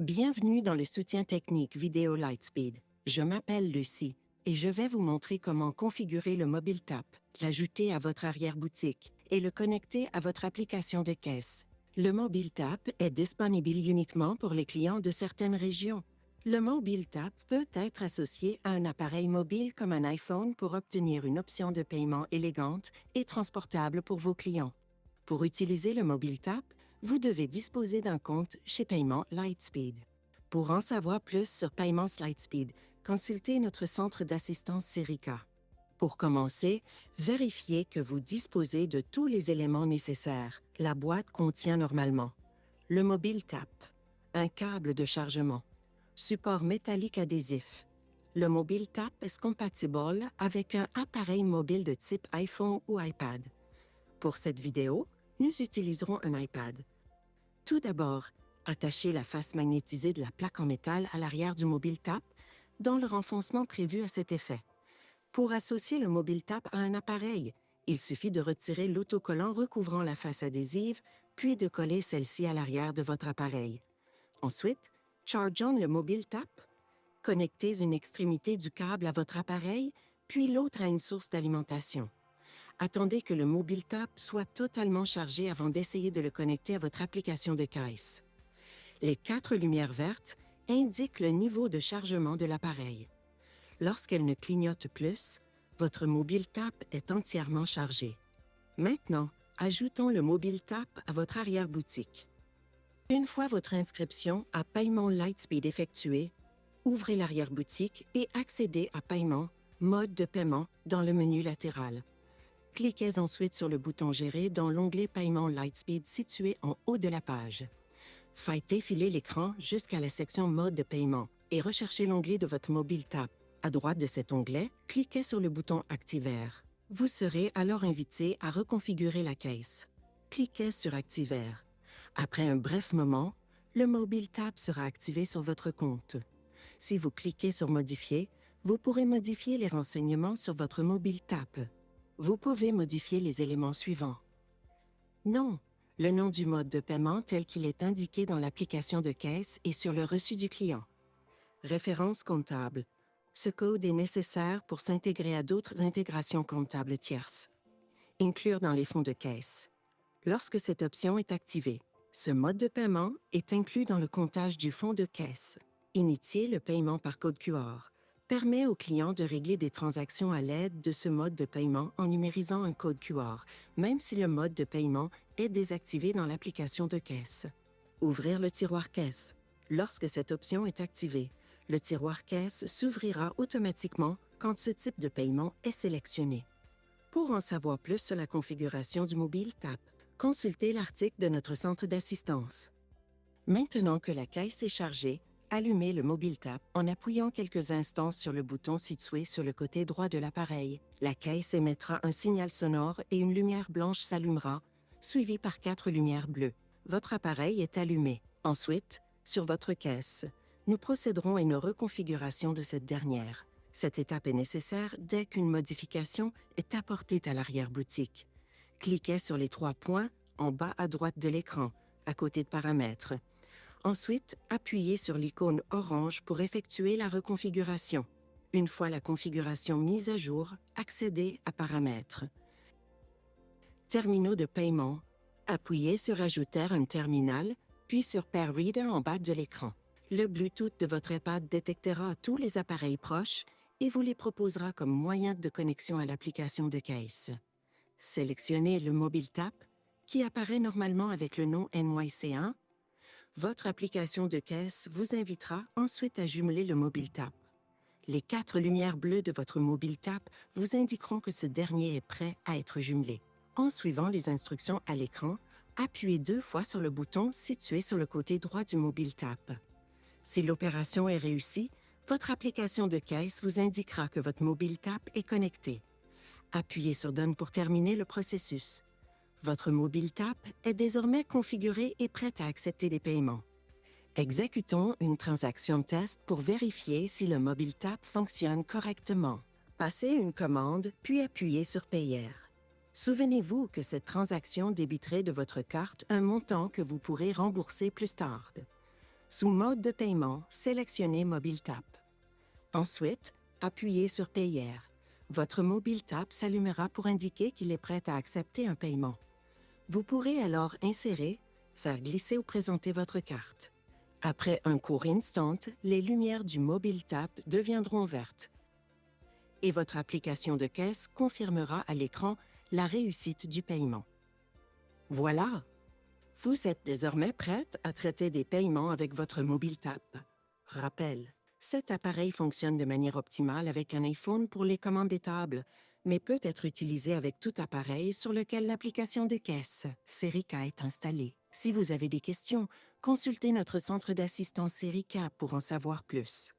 Bienvenue dans le soutien technique vidéo Lightspeed. Je m'appelle Lucie et je vais vous montrer comment configurer le Mobile Tap, l'ajouter à votre arrière-boutique et le connecter à votre application de caisse. Le Mobile Tap est disponible uniquement pour les clients de certaines régions. Le Mobile Tap peut être associé à un appareil mobile comme un iPhone pour obtenir une option de paiement élégante et transportable pour vos clients. Pour utiliser le Mobile Tap, vous devez disposer d'un compte chez Paiement Lightspeed. Pour en savoir plus sur Paiement Lightspeed, consultez notre centre d'assistance Serica. Pour commencer, vérifiez que vous disposez de tous les éléments nécessaires. La boîte contient normalement le Mobile Tap, un câble de chargement, support métallique adhésif. Le Mobile Tap est compatible avec un appareil mobile de type iPhone ou iPad. Pour cette vidéo, nous utiliserons un iPad. Tout d'abord, attachez la face magnétisée de la plaque en métal à l'arrière du Mobile Tap dans le renfoncement prévu à cet effet. Pour associer le Mobile Tap à un appareil, il suffit de retirer l'autocollant recouvrant la face adhésive, puis de coller celle-ci à l'arrière de votre appareil. Ensuite, chargeons le Mobile Tap. Connectez une extrémité du câble à votre appareil, puis l'autre à une source d'alimentation. Attendez que le Mobile Tap soit totalement chargé avant d'essayer de le connecter à votre application de caisse. Les 4 lumières vertes indiquent le niveau de chargement de l'appareil. Lorsqu'elles ne clignotent plus, votre Mobile Tap est entièrement chargé. Maintenant, ajoutons le Mobile Tap à votre arrière-boutique. Une fois votre inscription à Paiement Lightspeed effectuée, ouvrez l'arrière-boutique et accédez à Paiement, mode de paiement dans le menu latéral. Cliquez ensuite sur le bouton Gérer dans l'onglet Paiement Lightspeed situé en haut de la page. Faites défiler l'écran jusqu'à la section Mode de paiement et recherchez l'onglet de votre Mobile Tap. À droite de cet onglet, cliquez sur le bouton Activer. Vous serez alors invité à reconfigurer la caisse. Cliquez sur Activer. Après un bref moment, le Mobile Tap sera activé sur votre compte. Si vous cliquez sur Modifier, vous pourrez modifier les renseignements sur votre Mobile Tap. Vous pouvez modifier les éléments suivants. Nom, le nom du mode de paiement tel qu'il est indiqué dans l'application de caisse et sur le reçu du client. Référence comptable. Ce code est nécessaire pour s'intégrer à d'autres intégrations comptables tierces. Inclure dans les fonds de caisse. Lorsque cette option est activée, ce mode de paiement est inclus dans le comptage du fonds de caisse. Initier le paiement par code QR permet aux clients de régler des transactions à l'aide de ce mode de paiement en numérisant un code QR, même si le mode de paiement est désactivé dans l'application de caisse. Ouvrir le tiroir caisse. Lorsque cette option est activée, le tiroir caisse s'ouvrira automatiquement quand ce type de paiement est sélectionné. Pour en savoir plus sur la configuration du Mobile Tap, consultez l'article de notre centre d'assistance. Maintenant que la caisse est chargée, allumez le Mobile Tap en appuyant quelques instants sur le bouton situé sur le côté droit de l'appareil. La caisse émettra un signal sonore et une lumière blanche s'allumera, suivie par 4 lumières bleues. Votre appareil est allumé. Ensuite, sur votre caisse, nous procéderons à une reconfiguration de cette dernière. Cette étape est nécessaire dès qu'une modification est apportée à l'arrière-boutique. Cliquez sur les 3 points en bas à droite de l'écran, à côté de Paramètres. Ensuite, appuyez sur l'icône orange pour effectuer la reconfiguration. Une fois la configuration mise à jour, accédez à Paramètres. Terminaux de paiement. Appuyez sur Ajouter un terminal, puis sur Pair Reader en bas de l'écran. Le Bluetooth de votre iPad détectera tous les appareils proches et vous les proposera comme moyen de connexion à l'application de caisse. Sélectionnez le Mobile Tap, qui apparaît normalement avec le nom NYC1. Votre application de caisse vous invitera ensuite à jumeler le Mobile Tap. Les 4 lumières bleues de votre Mobile Tap vous indiqueront que ce dernier est prêt à être jumelé. En suivant les instructions à l'écran, appuyez 2 fois sur le bouton situé sur le côté droit du Mobile Tap. Si l'opération est réussie, votre application de caisse vous indiquera que votre Mobile Tap est connecté. Appuyez sur Done pour terminer le processus. Votre Mobile Tap est désormais configuré et prêt à accepter des paiements. Exécutons une transaction test pour vérifier si le Mobile Tap fonctionne correctement. Passez une commande, puis appuyez sur Payer. Souvenez-vous que cette transaction débiterait de votre carte un montant que vous pourrez rembourser plus tard. Sous Mode de paiement, sélectionnez MobileTap. Ensuite, appuyez sur Payer. Votre MobileTap s'allumera pour indiquer qu'il est prêt à accepter un paiement. Vous pourrez alors insérer, faire glisser ou présenter votre carte. Après un court instant, les lumières du MobileTap deviendront vertes et votre application de caisse confirmera à l'écran la réussite du paiement. Voilà! Vous êtes désormais prête à traiter des paiements avec votre MobileTap. Rappel, cet appareil fonctionne de manière optimale avec un iPhone pour les commandes des tables, mais peut être utilisé avec tout appareil sur lequel l'application de caisse Serica est installée. Si vous avez des questions, consultez notre centre d'assistance Serica pour en savoir plus.